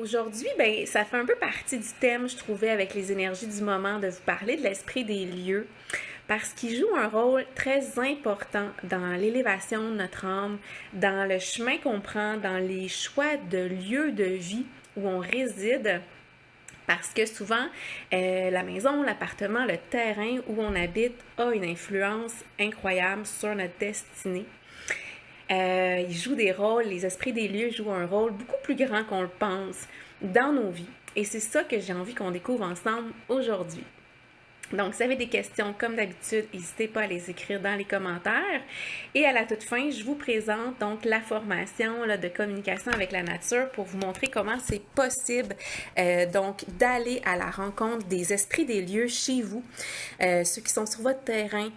Aujourd'hui, ben, ça fait un peu partie du thème, je trouvais, avec les énergies du moment, de vous parler de l'esprit des lieux, parce qu'il joue un rôle très important dans l'élévation de notre âme, dans le chemin qu'on prend, dans les choix de lieux de vie où on réside. Parce que souvent, la maison, l'appartement, le terrain où on habite a une influence incroyable sur notre destinée. Ils jouent des rôles, les esprits des lieux jouent un rôle beaucoup plus grand qu'on le pense dans nos vies. Et c'est ça que j'ai envie qu'on découvre ensemble aujourd'hui. Donc, si vous avez des questions, comme d'habitude, n'hésitez pas à les écrire dans les commentaires. Et à la toute fin, je vous présente donc la formation de communication avec la nature pour vous montrer comment c'est possible donc d'aller à la rencontre des esprits des lieux chez vous, ceux qui sont sur votre terrain,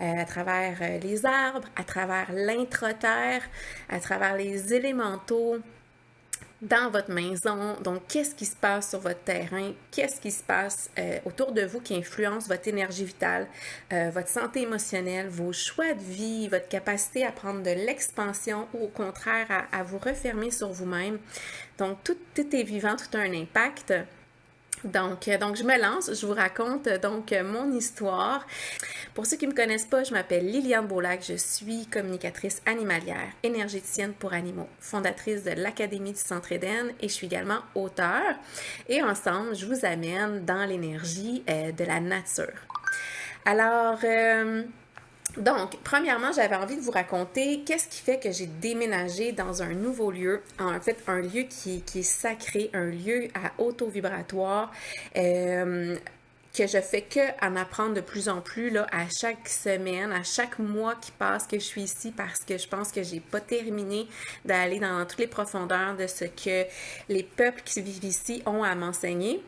à travers les arbres, à travers l'intra-terre, à travers les élémentaux, dans votre maison. Donc, qu'est-ce qui se passe sur votre terrain? Qu'est-ce qui se passe autour de vous qui influence votre énergie vitale, votre santé émotionnelle, vos choix de vie, votre capacité à prendre de l'expansion ou au contraire à vous refermer sur vous-même. Donc, tout est vivant, tout a un impact. Donc, je me lance, je vous raconte donc mon histoire. Pour ceux qui ne me connaissent pas, je m'appelle Liliane Beaulac, je suis communicatrice animalière, énergéticienne pour animaux, fondatrice de l'Académie du Centre Éden et je suis également auteure. Et ensemble, je vous amène dans l'énergie de la nature. Alors, donc, premièrement, j'avais envie de vous raconter qu'est-ce qui fait que j'ai déménagé dans un nouveau lieu, en fait un lieu qui est sacré, un lieu à auto-vibratoire, que je fais que en apprendre de plus en plus là, à chaque semaine, à chaque mois qui passe que je suis ici parce que je pense que j'ai pas terminé d'aller dans toutes les profondeurs de ce que les peuples qui vivent ici ont à m'enseigner.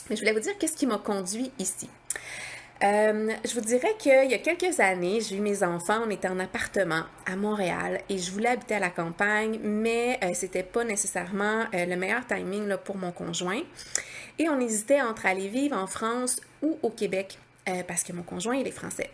Mais je voulais vous dire qu'est-ce qui m'a conduit ici. Je vous dirais qu'il y a quelques années, j'ai eu mes enfants, on était en appartement à Montréal et je voulais habiter à la campagne, mais c'était pas nécessairement le meilleur timing là, pour mon conjoint. Et on hésitait entre aller vivre en France ou au Québec, parce que mon conjoint, il est français.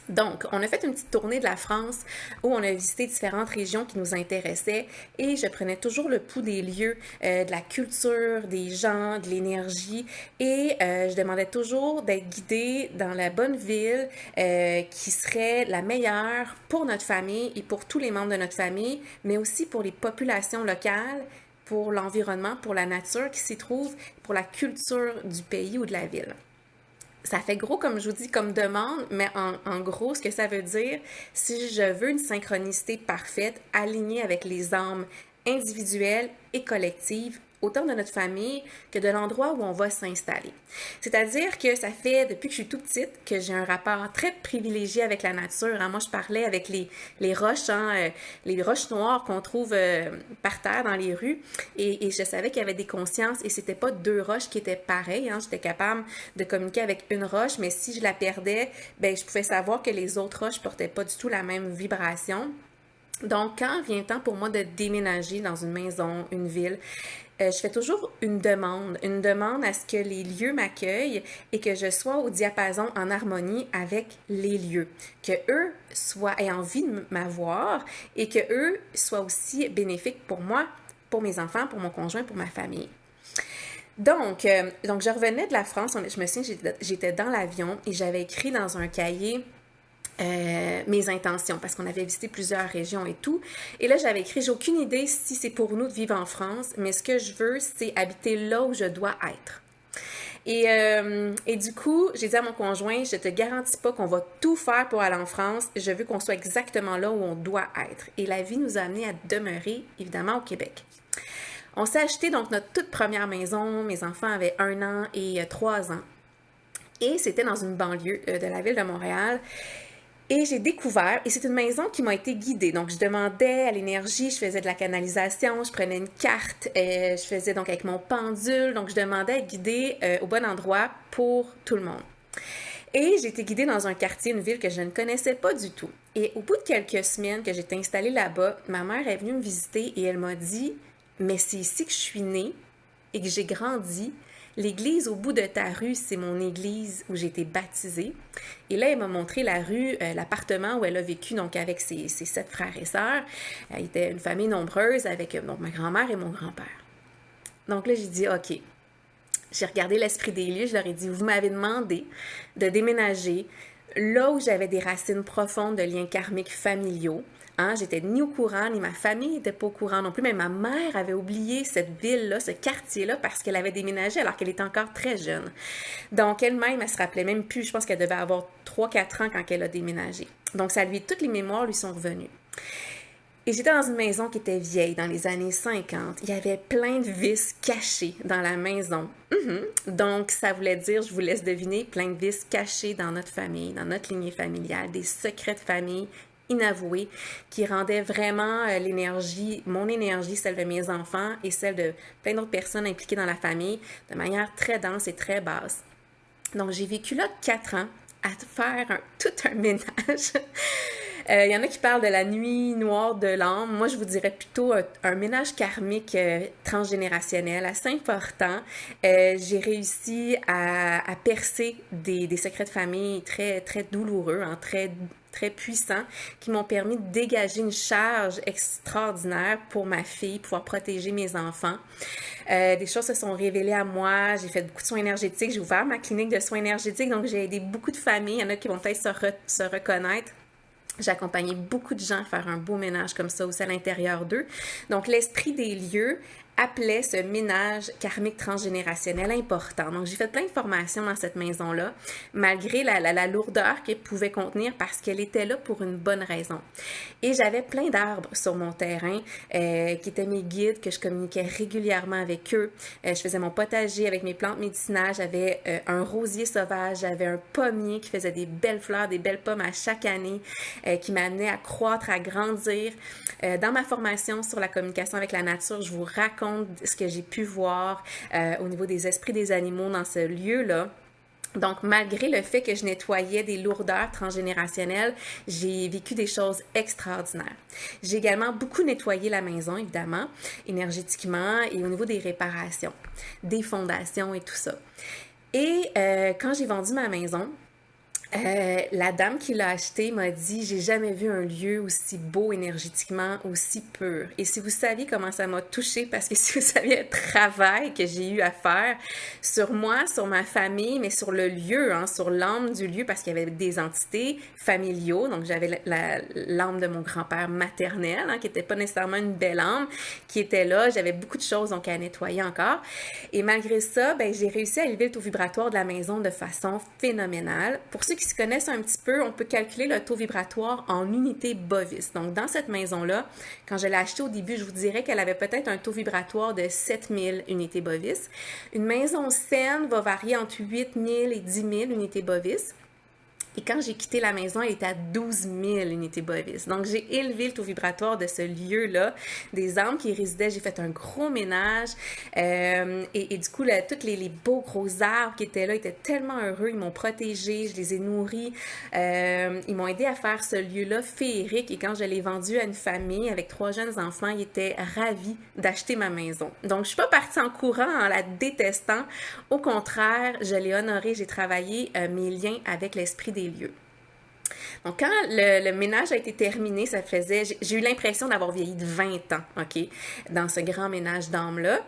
Donc, on a fait une petite tournée de la France où on a visité différentes régions qui nous intéressaient et je prenais toujours le pouls des lieux, de la culture, des gens, de l'énergie et je demandais toujours d'être guidée dans la bonne ville qui serait la meilleure pour notre famille et pour tous les membres de notre famille, mais aussi pour les populations locales, pour l'environnement, pour la nature qui s'y trouve, pour la culture du pays ou de la ville. Ça fait gros, comme je vous dis, comme demande, mais en gros, ce que ça veut dire, si je veux une synchronicité parfaite, alignée avec les âmes individuelles et collectives, autant de notre famille que de l'endroit où on va s'installer. C'est-à-dire que ça fait, depuis que je suis toute petite, que j'ai un rapport très privilégié avec la nature. Hein. Moi, je parlais avec les roches, les roches noires qu'on trouve par terre dans les rues, et je savais qu'il y avait des consciences, et c'était pas deux roches qui étaient pareilles. Hein. J'étais capable de communiquer avec une roche, mais si je la perdais, ben je pouvais savoir que les autres roches portaient pas du tout la même vibration. Donc, quand vient le temps pour moi de déménager dans une maison, une ville, je fais toujours une demande à ce que les lieux m'accueillent et que je sois au diapason en harmonie avec les lieux, que eux aient envie de m'avoir et que eux soient aussi bénéfiques pour moi, pour mes enfants, pour mon conjoint, pour ma famille. Donc je revenais de la France, je me souviens, j'étais dans l'avion et j'avais écrit dans un cahier mes intentions parce qu'on avait visité plusieurs régions et tout. Et là, j'avais écrit, j'ai aucune idée si c'est pour nous de vivre en France, mais ce que je veux, c'est habiter là où je dois être. Et du coup, j'ai dit à mon conjoint, je te garantis pas qu'on va tout faire pour aller en France, je veux qu'on soit exactement là où on doit être. Et la vie nous a amené à demeurer, évidemment, au Québec. On s'est acheté donc notre toute première maison, mes enfants avaient 1 an et 3 ans. Et c'était dans une banlieue de la ville de Montréal. Et j'ai découvert, et c'est une maison qui m'a été guidée. Donc, je demandais à l'énergie, je faisais de la canalisation, je prenais une carte, je faisais donc avec mon pendule. Donc, je demandais à être guidée au bon endroit pour tout le monde. Et j'ai été guidée dans un quartier, une ville que je ne connaissais pas du tout. Et au bout de quelques semaines que j'étais installée là-bas, ma mère est venue me visiter et elle m'a dit « Mais c'est ici que je suis née et que j'ai grandi. » L'église au bout de ta rue, c'est mon église où j'ai été baptisée. Et là, elle m'a montré la rue, l'appartement où elle a vécu donc avec ses 7 frères et sœurs. Elle était une famille nombreuse avec donc ma grand-mère et mon grand-père. Donc là, j'ai dit, OK. J'ai regardé l'esprit des lieux, je leur ai dit, vous m'avez demandé de déménager là où j'avais des racines profondes de liens karmiques familiaux. Hein, j'étais ni au courant, ni ma famille n'était pas au courant non plus, mais ma mère avait oublié cette ville-là, ce quartier-là, parce qu'elle avait déménagé alors qu'elle était encore très jeune. Donc elle-même, elle se rappelait même plus, je pense qu'elle devait avoir 3-4 ans quand elle a déménagé. Donc toutes les mémoires lui sont revenues. Et j'étais dans une maison qui était vieille, dans les années 50. Il y avait plein de vices cachés dans la maison. Donc, ça voulait dire, je vous laisse deviner, plein de vices cachés dans notre famille, dans notre lignée familiale, des secrets de famille inavoués qui rendaient vraiment mon énergie, celle de mes enfants et celle de plein d'autres personnes impliquées dans la famille de manière très dense et très basse. Donc, j'ai vécu là 4 ans à faire tout un ménage. Il y en a qui parlent de la nuit noire de l'âme. Moi, je vous dirais plutôt un ménage karmique transgénérationnel assez important. J'ai réussi à percer des secrets de famille très, très douloureux, hein, très puissants, qui m'ont permis de dégager une charge extraordinaire pour ma fille, pouvoir protéger mes enfants. Des choses se sont révélées à moi, j'ai fait beaucoup de soins énergétiques, j'ai ouvert ma clinique de soins énergétiques, donc j'ai aidé beaucoup de familles, il y en a qui vont peut-être se reconnaître. J'ai accompagné beaucoup de gens à faire un beau ménage comme ça aussi à l'intérieur d'eux. Donc, l'esprit des lieux appelait ce ménage karmique transgénérationnel important. Donc, j'ai fait plein de formations dans cette maison-là, malgré la lourdeur qu'elle pouvait contenir parce qu'elle était là pour une bonne raison. Et j'avais plein d'arbres sur mon terrain qui étaient mes guides, que je communiquais régulièrement avec eux. Je faisais mon potager avec mes plantes médicinales. J'avais un rosier sauvage, j'avais un pommier qui faisait des belles fleurs, des belles pommes à chaque année, qui m'amenait à croître, à grandir. Dans ma formation sur la communication avec la nature, je vous raconte ce que j'ai pu voir au niveau des esprits des animaux dans ce lieu-là. Donc, malgré le fait que je nettoyais des lourdeurs transgénérationnelles, j'ai vécu des choses extraordinaires. J'ai également beaucoup nettoyé la maison, évidemment, énergétiquement et au niveau des réparations, des fondations et tout ça. Et quand j'ai vendu ma maison, la dame qui l'a acheté m'a dit « J'ai jamais vu un lieu aussi beau énergétiquement, aussi pur. » Et si vous saviez comment ça m'a touchée, parce que si vous saviez le travail que j'ai eu à faire sur moi, sur ma famille, mais sur le lieu, hein, sur l'âme du lieu, parce qu'il y avait des entités familiaux, donc j'avais l'âme de mon grand-père maternel, hein, qui n'était pas nécessairement une belle âme, qui était là, j'avais beaucoup de choses donc à nettoyer encore. Et malgré ça, ben, j'ai réussi à élever le taux vibratoire de la maison de façon phénoménale. Pour ceux qui se connaissent un petit peu, on peut calculer le taux vibratoire en unités bovis. Donc, dans cette maison-là, quand je l'ai achetée au début, je vous dirais qu'elle avait peut-être un taux vibratoire de 7000 unités bovis. Une maison saine va varier entre 8000 et 10 000 unités bovis. Et quand j'ai quitté la maison, elle était à 12 000 unités bovis. Donc, j'ai élevé le taux vibratoire de ce lieu-là, des âmes qui y résidaient. J'ai fait un gros ménage. Et du coup, tous les beaux gros arbres qui étaient là étaient tellement heureux. Ils m'ont protégée, je les ai nourris. Ils m'ont aidé à faire ce lieu-là féerique. Et quand je l'ai vendu à une famille avec 3 jeunes enfants, ils étaient ravis d'acheter ma maison. Donc, je suis pas partie en courant en la détestant. Au contraire, je l'ai honorée. J'ai travaillé mes liens avec l'esprit des lieux. Donc, quand le ménage a été terminé, j'ai eu l'impression d'avoir vieilli de 20 ans, OK, dans ce grand ménage d'âme-là.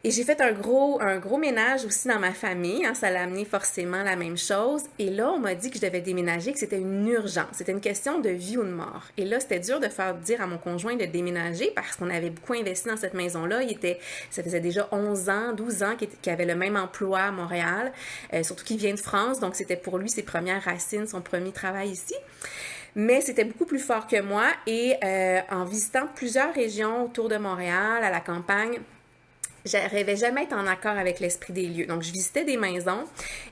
Et j'ai fait un gros ménage aussi dans ma famille, hein, ça l'a amené forcément la même chose. Et là, on m'a dit que je devais déménager, que c'était une urgence, c'était une question de vie ou de mort. Et là, c'était dur de faire dire à mon conjoint de déménager parce qu'on avait beaucoup investi dans cette maison-là. Ça faisait déjà 11 ans, 12 ans qu'il avait le même emploi à Montréal, surtout qu'il vient de France, donc c'était pour lui ses premières racines, son premier travail ici. Mais c'était beaucoup plus fort que moi et en visitant plusieurs régions autour de Montréal, à la campagne, je rêvais jamais être en accord avec l'esprit des lieux. Donc, je visitais des maisons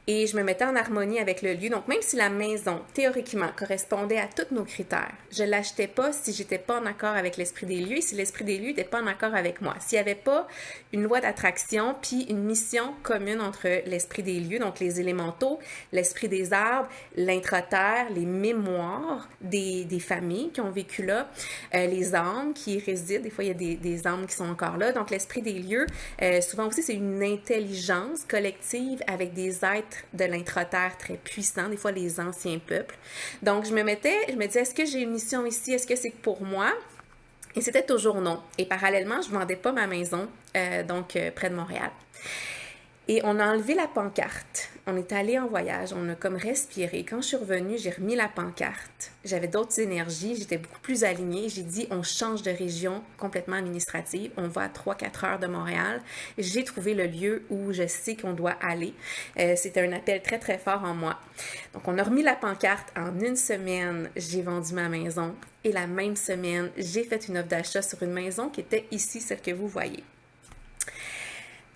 et je me mettais en harmonie avec le lieu. Donc, même si la maison, théoriquement, correspondait à tous nos critères, je ne l'achetais pas si j'étais pas en accord avec l'esprit des lieux et si l'esprit des lieux n'était pas en accord avec moi. S'il n'y avait pas une loi d'attraction puis une mission commune entre l'esprit des lieux, donc les élémentaux, l'esprit des arbres, l'intra-terre, les mémoires des familles qui ont vécu là, les âmes qui y résident. Des fois, il y a des âmes qui sont encore là. Donc, l'esprit des lieux, souvent aussi, c'est une intelligence collective avec des êtres de l'intra-terre très puissants, des fois les anciens peuples. Donc, je me disais, est-ce que j'ai une mission ici? Est-ce que c'est pour moi? Et c'était toujours non. Et parallèlement, je ne vendais pas ma maison, près de Montréal. Et on a enlevé la pancarte. On est allé en voyage, on a comme respiré. Quand je suis revenue, j'ai remis la pancarte. J'avais d'autres énergies, j'étais beaucoup plus alignée. J'ai dit, on change de région complètement administrative. On va à 3-4 heures de Montréal. J'ai trouvé le lieu où je sais qu'on doit aller. C'était un appel très, très fort en moi. Donc, on a remis la pancarte. En une semaine, j'ai vendu ma maison. Et la même semaine, j'ai fait une offre d'achat sur une maison qui était ici, celle que vous voyez.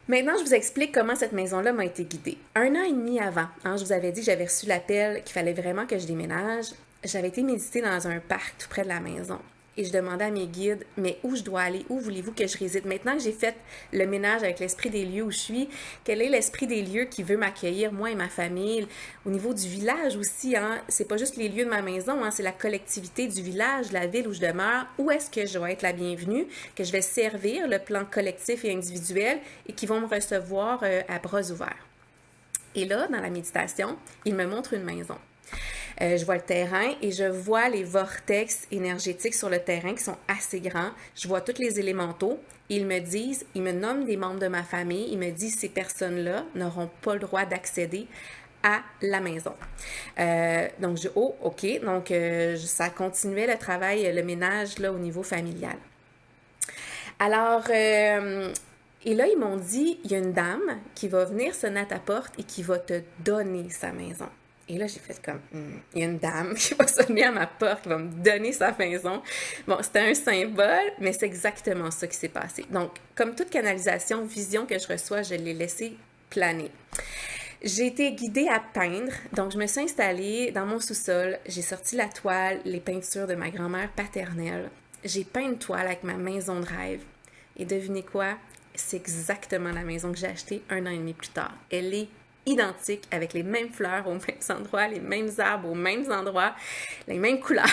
Maintenant, je vous explique comment cette maison-là m'a été guidée. 1 an et demi avant, je vous avais dit que j'avais reçu l'appel qu'il fallait vraiment que je déménage. J'avais été méditer dans un parc tout près de la maison. Et je demandais à mes guides, mais où je dois aller? Où voulez-vous que je réside? Maintenant que j'ai fait le ménage avec l'esprit des lieux où je suis, quel est l'esprit des lieux qui veut m'accueillir, moi et ma famille? Au niveau du village aussi, c'est pas juste les lieux de ma maison, c'est la collectivité du village, la ville où je demeure. Où est-ce que je vais être la bienvenue, que je vais servir le plan collectif et individuel et qui vont me recevoir à bras ouverts? Et là, dans la méditation, il me montre une maison. Je vois le terrain et je vois les vortex énergétiques sur le terrain qui sont assez grands. Je vois tous les élémentaux. Ils me nomment des membres de ma famille. Ils me disent ces personnes-là n'auront pas le droit d'accéder à la maison. Donc, OK. Donc, ça continuait le travail, le ménage là, au niveau familial. Alors, et là, ils m'ont dit, il y a une dame qui va venir sonner à ta porte et qui va te donner sa maison. Et là, j'ai fait comme, il y a une dame qui va sonner à ma porte, qui va me donner sa maison. Bon, c'était un symbole, mais c'est exactement ça qui s'est passé. Donc, comme toute canalisation, vision que je reçois, je l'ai laissée planer. J'ai été guidée à peindre, donc je me suis installée dans mon sous-sol. J'ai sorti la toile, les peintures de ma grand-mère paternelle. J'ai peint une toile avec ma maison de rêve. Et devinez quoi? C'est exactement la maison que j'ai achetée 1 an et demi plus tard. Elle est identique, avec les mêmes fleurs aux mêmes endroits, les mêmes arbres aux mêmes endroits, les mêmes couleurs.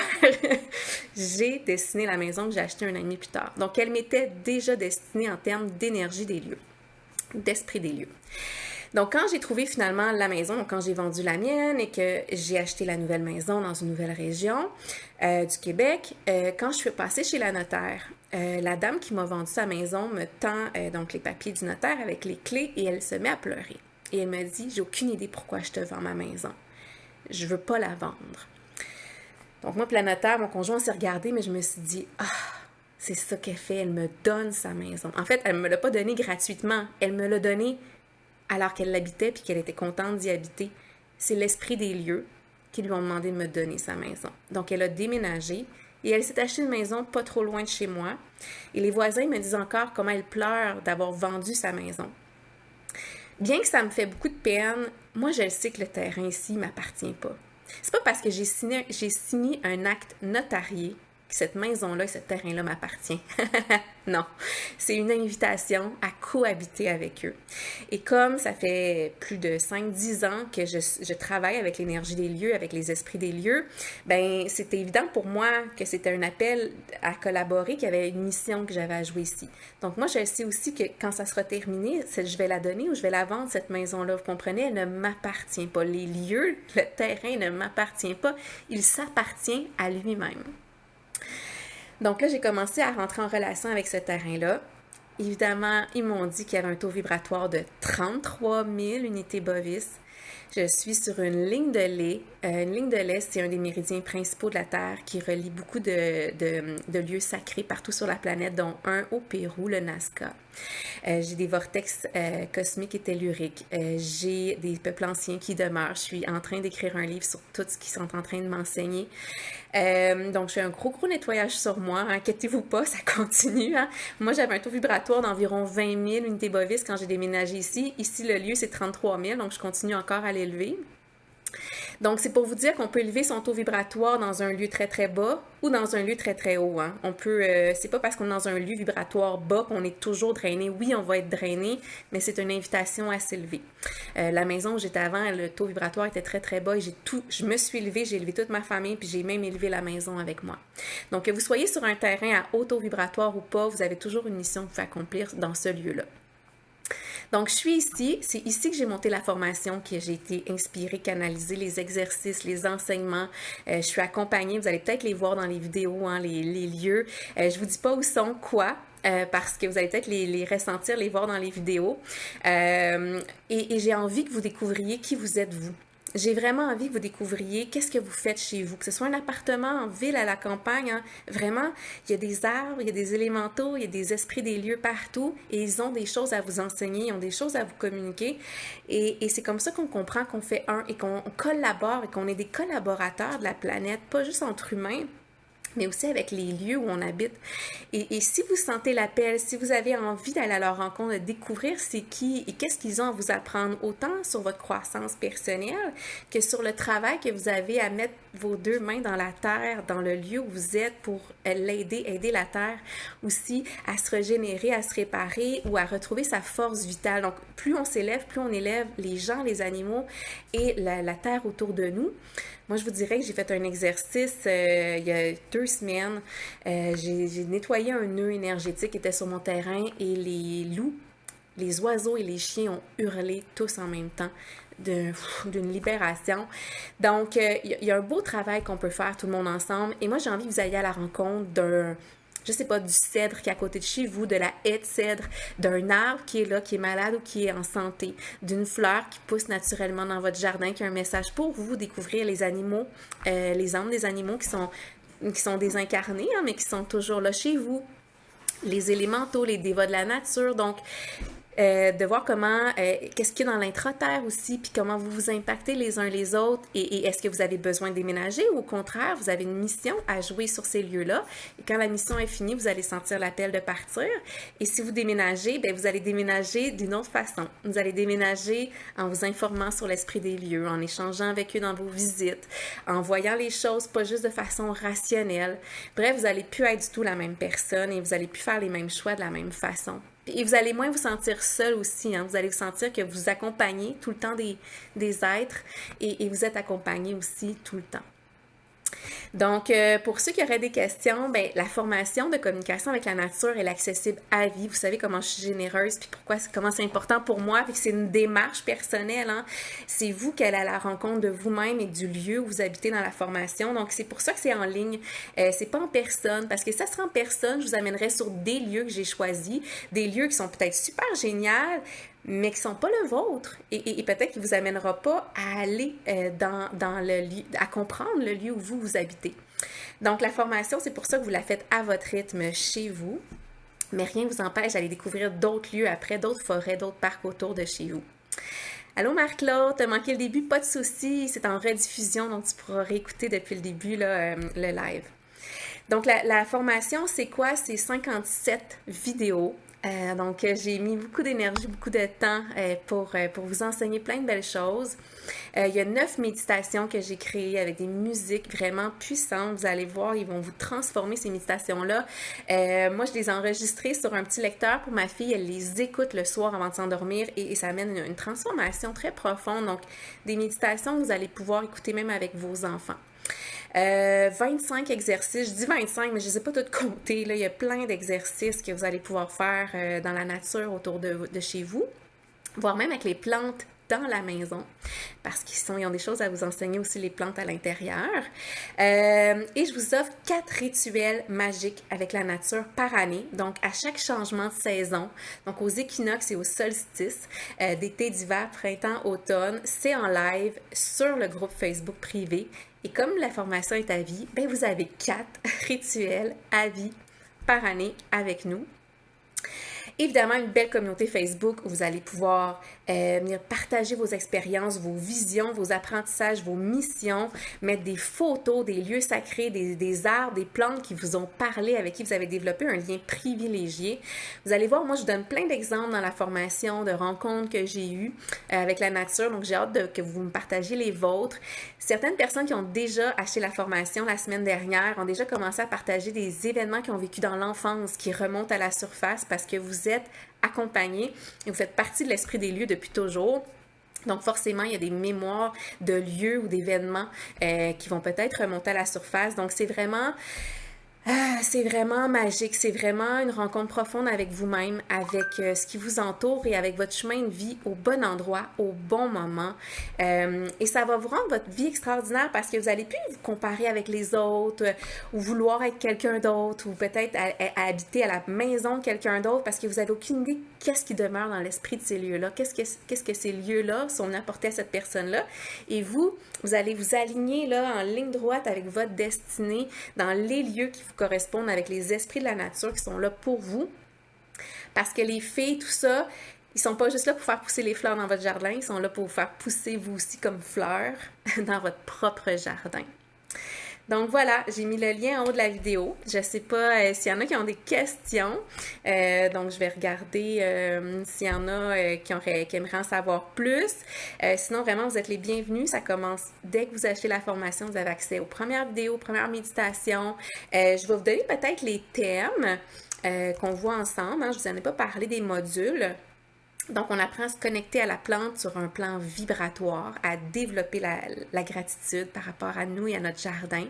J'ai dessiné la maison que j'ai achetée 1 an et demi plus tard. Donc, elle m'était déjà destinée en termes d'énergie des lieux, d'esprit des lieux. Donc, quand j'ai trouvé finalement la maison, quand j'ai vendu la mienne et que j'ai acheté la nouvelle maison dans une nouvelle région du Québec, quand je suis passée chez la notaire, la dame qui m'a vendu sa maison me tend donc les papiers du notaire avec les clés et elle se met à pleurer. Et elle me dit, j'ai aucune idée pourquoi je te vends ma maison. Je veux pas la vendre. Donc moi, puis la notaire, mon conjoint, on s'est regardé, mais je me suis dit, c'est ça qu'elle fait, elle me donne sa maison. En fait, elle me l'a pas donnée gratuitement, elle me l'a donnée alors qu'elle l'habitait puis qu'elle était contente d'y habiter. C'est l'esprit des lieux qui lui ont demandé de me donner sa maison. Donc elle a déménagé et elle s'est acheté une maison pas trop loin de chez moi. Et les voisins me disent encore comment elle pleure d'avoir vendu sa maison. Bien que ça me fait beaucoup de peine, moi je sais que le terrain ici ne m'appartient pas. C'est pas parce que j'ai signé un acte notarié que cette maison-là et ce terrain-là m'appartient. Non, c'est une invitation à cohabiter avec eux. Et comme ça fait plus de 5-10 ans que je travaille avec l'énergie des lieux, avec les esprits des lieux, ben c'était évident pour moi que c'était un appel à collaborer, qu'il y avait une mission que j'avais à jouer ici. Donc moi, je sais aussi que quand ça sera terminé, je vais la donner ou je vais la vendre, cette maison-là. Vous comprenez? Elle ne m'appartient pas. Les lieux, le terrain ne m'appartient pas. Il s'appartient à lui-même. Donc là, j'ai commencé à rentrer en relation avec ce terrain-là. Évidemment, ils m'ont dit qu'il y avait un taux vibratoire de 33 000 unités bovis. Je suis sur une ligne de lait. Une ligne de lait, c'est un des méridiens principaux de la Terre qui relie beaucoup de lieux sacrés partout sur la planète, dont un au Pérou, le Nazca. J'ai des vortex cosmiques et telluriques. J'ai des peuples anciens qui demeurent. Je suis en train d'écrire un livre sur tout ce qu'ils sont en train de m'enseigner. Donc, je fais un gros nettoyage sur moi. Inquiétez-vous pas, ça continue. Moi, j'avais un taux vibratoire d'environ 20 000 unités bovis quand j'ai déménagé ici. Ici, le lieu, c'est 33 000, donc je continue encore à l'élever. Donc, c'est pour vous dire qu'on peut élever son taux vibratoire dans un lieu très bas ou dans un lieu très haut. On peut, c'est pas parce qu'on est dans un lieu vibratoire bas qu'on est toujours drainé. Oui, on va être drainé, mais c'est une invitation à s'élever. La maison où j'étais avant, le taux vibratoire était très bas et je me suis élevée, j'ai élevé toute ma famille, puis j'ai même élevé la maison avec moi. Donc, que vous soyez sur un terrain à haut taux vibratoire ou pas, vous avez toujours une mission que vous accomplir dans ce lieu-là. Donc, je suis ici, c'est ici que j'ai monté la formation, que j'ai été inspirée, canalisée, les exercices, les enseignements. Je suis accompagnée, vous allez peut-être les voir dans les vidéos, hein, les lieux. Je vous dis pas où sont quoi, parce que vous allez peut-être les ressentir, les voir dans les vidéos. Et j'ai envie que vous découvriez qui vous êtes vous. J'ai vraiment envie que vous découvriez qu'est-ce que vous faites chez vous, que ce soit un appartement en ville, à la campagne. Hein. Vraiment, il y a des arbres, il y a des élémentaux, il y a des esprits des lieux partout et ils ont des choses à vous enseigner, ils ont des choses à vous communiquer. Et c'est comme ça qu'on comprend qu'on fait un et qu'on collabore et qu'on est des collaborateurs de la planète, pas juste entre humains, mais aussi avec les lieux où on habite. Et si vous sentez l'appel, si vous avez envie d'aller à leur rencontre, de découvrir c'est qui et qu'est-ce qu'ils ont à vous apprendre, autant sur votre croissance personnelle que sur le travail que vous avez à mettre vos deux mains dans la terre, dans le lieu où vous êtes pour l'aider, aider la terre aussi à se régénérer, à se réparer ou à retrouver sa force vitale. Donc, plus on s'élève, plus on élève les gens, les animaux et la terre autour de nous. Moi, je vous dirais que j'ai fait un exercice il y a 2 semaines. J'ai nettoyé un nœud énergétique qui était sur mon terrain et les loups, les oiseaux et les chiens ont hurlé tous en même temps d'une libération. Donc, il y a un beau travail qu'on peut faire tout le monde ensemble. Et moi, j'ai envie que vous ayez à la rencontre je sais pas, du cèdre qui est à côté de chez vous, de la haie de cèdre, d'un arbre qui est là, qui est malade ou qui est en santé, d'une fleur qui pousse naturellement dans votre jardin, qui a un message pour vous, découvrir les animaux, les âmes des animaux qui sont désincarnés, hein, mais qui sont toujours là chez vous, les élémentaux, les dévots de la nature. Donc, de voir comment, qu'est-ce qu'il y a dans l'intra-terre aussi, puis comment vous vous impactez les uns les autres, et est-ce que vous avez besoin de déménager ou au contraire, vous avez une mission à jouer sur ces lieux-là, et quand la mission est finie, vous allez sentir l'appel de partir, et si vous déménagez, bien, vous allez déménager d'une autre façon. Vous allez déménager en vous informant sur l'esprit des lieux, en échangeant avec eux dans vos visites, en voyant les choses pas juste de façon rationnelle. Bref, vous n'allez plus être du tout la même personne, et vous n'allez plus faire les mêmes choix de la même façon. Et vous allez moins vous sentir seul aussi, hein? Vous allez vous sentir que vous accompagnez tout le temps des êtres et vous êtes accompagné aussi tout le temps. Donc, pour ceux qui auraient des questions, ben, la formation de communication avec la nature, elle est accessible à vie. Vous savez comment je suis généreuse, puis comment c'est important pour moi, puis que c'est une démarche personnelle. Hein? C'est vous qui allez à la rencontre de vous-même et du lieu où vous habitez dans la formation. Donc, c'est pour ça que c'est en ligne. C'est pas en personne, parce que ça sera en personne, je vous amènerai sur des lieux que j'ai choisis, des lieux qui sont peut-être super géniaux, mais qui ne sont pas le vôtre. Et peut-être qu'il ne vous amènera pas à aller dans le lieu, à comprendre le lieu où vous habitez. Donc, la formation, c'est pour ça que vous la faites à votre rythme chez vous, mais rien ne vous empêche d'aller découvrir d'autres lieux après, d'autres forêts, d'autres parcs autour de chez vous. Allô Marc-Claude, t'as manqué le début, pas de souci, c'est en rediffusion, donc tu pourras réécouter depuis le début là, le live. Donc, la formation, c'est quoi? C'est 57 vidéos. Donc, j'ai mis beaucoup d'énergie, beaucoup de temps pour vous enseigner plein de belles choses. Il y a 9 méditations que j'ai créées avec des musiques vraiment puissantes. Vous allez voir, ils vont vous transformer ces méditations-là. Moi, je les ai enregistrées sur un petit lecteur pour ma fille. Elle les écoute le soir avant de s'endormir et ça amène une transformation très profonde. Donc, des méditations que vous allez pouvoir écouter même avec vos enfants. 25 exercices, je dis 25, mais je ne sais pas tout compter. Là, il y a plein d'exercices que vous allez pouvoir faire dans la nature autour de chez vous, voire même avec les plantes dans la maison, parce qu'ils ont des choses à vous enseigner aussi, les plantes à l'intérieur. Et je vous offre 4 rituels magiques avec la nature par année, donc à chaque changement de saison, donc aux équinoxes et aux solstices, d'été, d'hiver, printemps, automne, c'est en live sur le groupe Facebook privé. Et comme la formation est à vie, bien vous avez 4 rituels à vie par année avec nous. Évidemment, une belle communauté Facebook où vous allez pouvoir venir partager vos expériences, vos visions, vos apprentissages, vos missions, mettre des photos des lieux sacrés, des arbres, des plantes qui vous ont parlé, avec qui vous avez développé un lien privilégié. Vous allez voir, moi, je donne plein d'exemples dans la formation de rencontres que j'ai eues avec la nature. Donc, j'ai hâte que vous me partagiez les vôtres. Certaines personnes qui ont déjà acheté la formation la semaine dernière ont déjà commencé à partager des événements qu'ils ont vécu dans l'enfance qui remontent à la surface parce que vous êtes accompagnés et vous faites partie de l'esprit des lieux depuis toujours. Donc, forcément, il y a des mémoires de lieux ou d'événements qui vont peut-être remonter à la surface. Donc, c'est vraiment C'est vraiment magique, c'est vraiment une rencontre profonde avec vous-même, avec ce qui vous entoure et avec votre chemin de vie au bon endroit, au bon moment. Et ça va vous rendre votre vie extraordinaire parce que vous allez plus vous comparer avec les autres ou vouloir être quelqu'un d'autre ou peut-être à habiter à la maison de quelqu'un d'autre parce que vous n'avez aucune idée qu'est-ce qui demeure dans l'esprit de ces lieux-là, qu'est-ce que ces lieux-là sont apportés à cette personne-là. Et vous allez vous aligner là en ligne droite avec votre destinée dans les lieux qui vous correspondent avec les esprits de la nature qui sont là pour vous. Parce que les fées, tout ça, ils sont pas juste là pour faire pousser les fleurs dans votre jardin, ils sont là pour vous faire pousser vous aussi comme fleurs dans votre propre jardin. Donc voilà, j'ai mis le lien en haut de la vidéo. Je ne sais pas s'il y en a qui ont des questions. Donc je vais regarder s'il y en a qui aimeraient en savoir plus. Sinon, vraiment, vous êtes les bienvenus. Ça commence dès que vous achetez la formation. Vous avez accès aux premières vidéos, aux premières méditations. Je vais vous donner peut-être les thèmes qu'on voit ensemble. Je ne vous en ai pas parlé des modules. Donc, on apprend à se connecter à la plante sur un plan vibratoire, à développer la gratitude par rapport à nous et à notre jardin.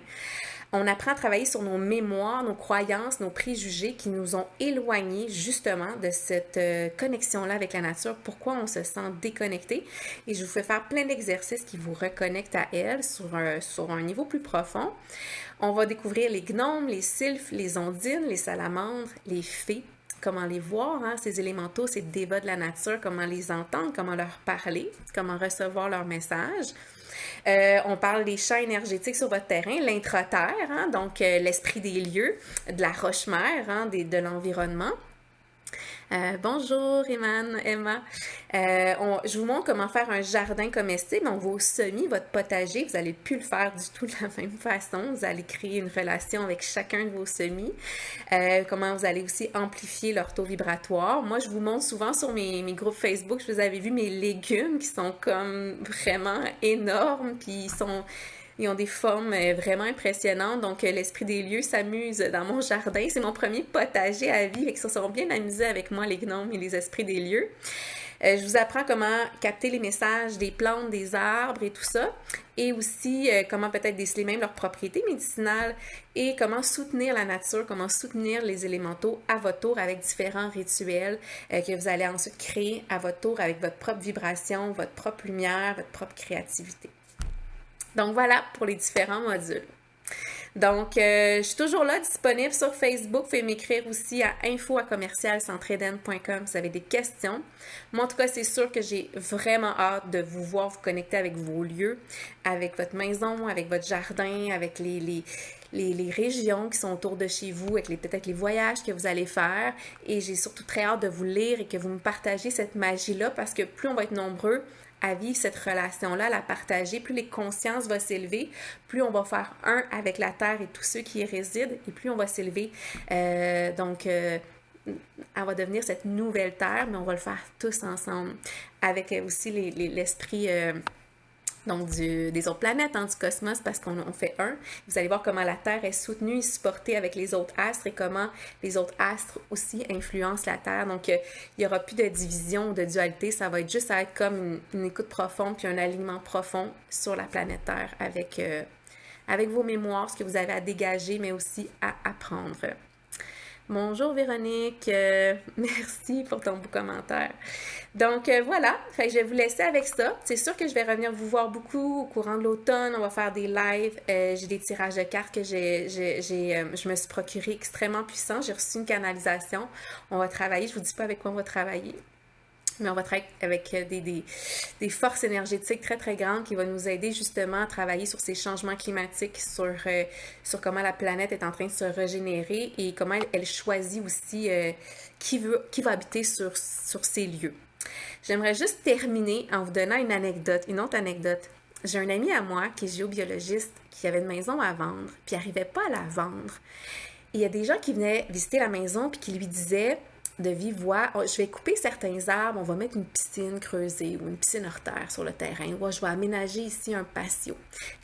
On apprend à travailler sur nos mémoires, nos croyances, nos préjugés qui nous ont éloignés justement de cette connexion-là avec la nature. Pourquoi on se sent déconnecté? Et je vous fais faire plein d'exercices qui vous reconnectent à elle sur un niveau plus profond. On va découvrir les gnomes, les sylphes, les ondines, les salamandres, les fées. Comment les voir, ces élémentaux, ces dévots de la nature, comment les entendre, comment leur parler, comment recevoir leur message. On parle des champs énergétiques sur votre terrain, l'intra-terre, donc l'esprit des lieux, de la roche-mère, de l'environnement. Bonjour Emma. Je vous montre comment faire un jardin comestible. On va au semis, votre potager. Vous n'allez plus le faire du tout de la même façon. Vous allez créer une relation avec chacun de vos semis. Comment vous allez aussi amplifier leur taux vibratoire. Moi, je vous montre souvent sur mes groupes Facebook, je vous avais vu mes légumes qui sont comme vraiment énormes. Puis ils ont des formes vraiment impressionnantes. Donc, l'esprit des lieux s'amuse dans mon jardin. C'est mon premier potager à vie. Ils se sont bien amusés avec moi, les gnomes et les esprits des lieux. Je vous apprends comment capter les messages des plantes, des arbres et tout ça. Et aussi, comment peut-être déceler même leurs propriétés médicinales et comment soutenir la nature, comment soutenir les élémentaux à votre tour avec différents rituels que vous allez ensuite créer à votre tour avec votre propre vibration, votre propre lumière, votre propre créativité. Donc voilà pour les différents modules. Donc, je suis toujours là, disponible sur Facebook. Vous pouvez m'écrire aussi à info@commercialcentreden.com si vous avez des questions. Moi, en tout cas, c'est sûr que j'ai vraiment hâte de vous voir vous connecter avec vos lieux, avec votre maison, avec votre jardin, avec les régions qui sont autour de chez vous, avec peut-être les voyages que vous allez faire. Et j'ai surtout très hâte de vous lire et que vous me partagiez cette magie-là parce que plus on va être nombreux à vivre cette relation-là, la partager, plus les consciences vont s'élever, plus on va faire un avec la Terre et tous ceux qui y résident, et plus on va s'élever. Donc, elle va devenir cette nouvelle Terre, mais on va le faire tous ensemble, avec aussi l'esprit donc des autres planètes, du cosmos, parce qu'on fait un. Vous allez voir comment la Terre est soutenue et supportée avec les autres astres et comment les autres astres aussi influencent la Terre. Donc, il n'y aura plus de division ou de dualité. Ça va être juste à être comme une écoute profonde puis un alignement profond sur la planète Terre avec vos mémoires, ce que vous avez à dégager, mais aussi à apprendre. Bonjour Véronique, merci pour ton beau commentaire. Donc voilà, je vais vous laisser avec ça. C'est sûr que je vais revenir vous voir beaucoup au courant de l'automne. On va faire des lives. J'ai des tirages de cartes que je me suis procuré extrêmement puissants. J'ai reçu une canalisation. On va travailler. Je vous dis pas avec quoi on va travailler. Mais on va travailler avec des forces énergétiques très, très grandes qui vont nous aider justement à travailler sur ces changements climatiques, sur comment la planète est en train de se régénérer et comment elle choisit aussi qui va habiter sur ces lieux. J'aimerais juste terminer en vous donnant une autre anecdote. J'ai un ami à moi qui est géobiologiste, qui avait une maison à vendre, puis il n'arrivait pas à la vendre. Et il y a des gens qui venaient visiter la maison puis qui lui disaient de vive voix, je vais couper certains arbres, on va mettre une piscine creusée ou une piscine hors terre sur le terrain, ou je vais aménager ici un patio.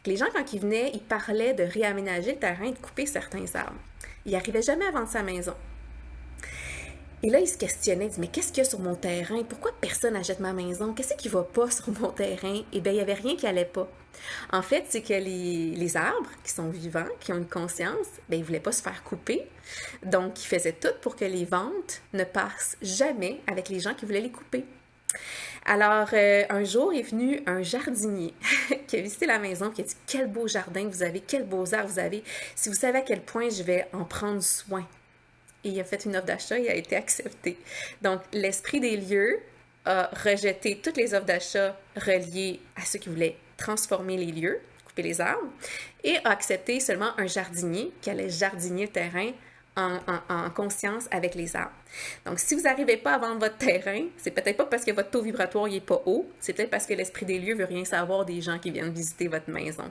Les gens, quand ils venaient, ils parlaient de réaménager le terrain et de couper certains arbres. Il n'arrivait jamais à vendre sa maison. Et là, il se questionnait, il dit, mais qu'est-ce qu'il y a sur mon terrain? Pourquoi personne n'achète ma maison? Qu'est-ce qui va pas sur mon terrain? Eh bien, il n'y avait rien qui allait pas. En fait, c'est que les arbres qui sont vivants, qui ont une conscience, ben, ils ne voulaient pas se faire couper. Donc, ils faisaient tout pour que les ventes ne passent jamais avec les gens qui voulaient les couper. Alors, un jour est venu un jardinier qui a visité la maison, qui a dit, quel beau jardin vous avez, quels beaux arbres vous avez. Si vous savez à quel point je vais en prendre soin. Et il a fait une offre d'achat, il a été accepté. Donc, l'esprit des lieux a rejeté toutes les offres d'achat reliées à ceux qui voulaient transformer les lieux, couper les arbres, et a accepté seulement un jardinier qui allait jardiner le terrain en conscience avec les arbres. Donc, si vous n'arrivez pas à vendre votre terrain, c'est peut-être pas parce que votre taux vibratoire n'est pas haut, c'est peut-être parce que l'esprit des lieux veut rien savoir des gens qui viennent visiter votre maison.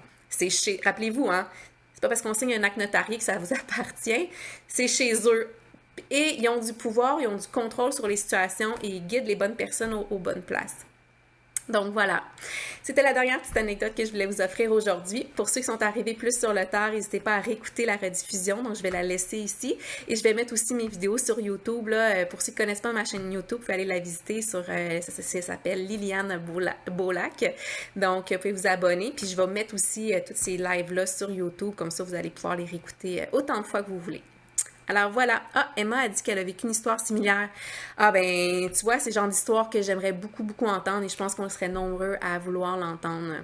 Rappelez-vous, hein, c'est pas parce qu'on signe un acte notarié que ça vous appartient, c'est chez eux. Et ils ont du pouvoir, ils ont du contrôle sur les situations et ils guident les bonnes personnes aux bonnes places. Donc voilà, c'était la dernière petite anecdote que je voulais vous offrir aujourd'hui. Pour ceux qui sont arrivés plus sur le tard, n'hésitez pas à réécouter la rediffusion, donc je vais la laisser ici. Et je vais mettre aussi mes vidéos sur YouTube. Là, pour ceux qui ne connaissent pas ma chaîne YouTube, vous pouvez aller la visiter sur, ça s'appelle Liliane Beaulac. Donc, vous pouvez vous abonner. Puis je vais mettre aussi tous ces lives-là sur YouTube, comme ça vous allez pouvoir les réécouter autant de fois que vous voulez. Alors voilà. Ah, Emma a dit qu'elle a vécu une histoire similaire. Ah ben, tu vois, c'est le genre d'histoire que j'aimerais beaucoup, beaucoup entendre et je pense qu'on serait nombreux à vouloir l'entendre.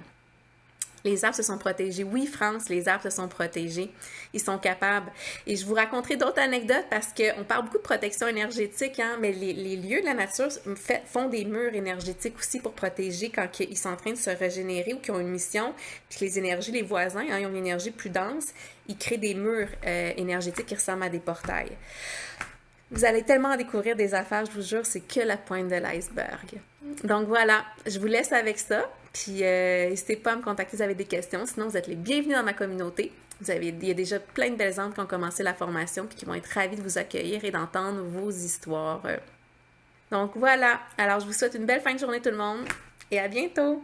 Les arbres se sont protégés. Oui, France, les arbres se sont protégés. Ils sont capables. Et je vous raconterai d'autres anecdotes parce qu'on parle beaucoup de protection énergétique, hein, mais les lieux de la nature font des murs énergétiques aussi pour protéger quand ils sont en train de se régénérer ou qu'ils ont une mission. Puis les énergies, les voisins, hein, ils ont une énergie plus dense. Ils créent des murs énergétiques qui ressemblent à des portails. Vous allez tellement découvrir des affaires, je vous jure, c'est que la pointe de l'iceberg. Donc voilà, je vous laisse avec ça. Puis n'hésitez pas à me contacter si vous avez des questions. Sinon, vous êtes les bienvenus dans ma communauté. Il y a déjà plein de belles âmes qui ont commencé la formation et qui vont être ravis de vous accueillir et d'entendre vos histoires. Donc voilà, alors je vous souhaite une belle fin de journée tout le monde et à bientôt!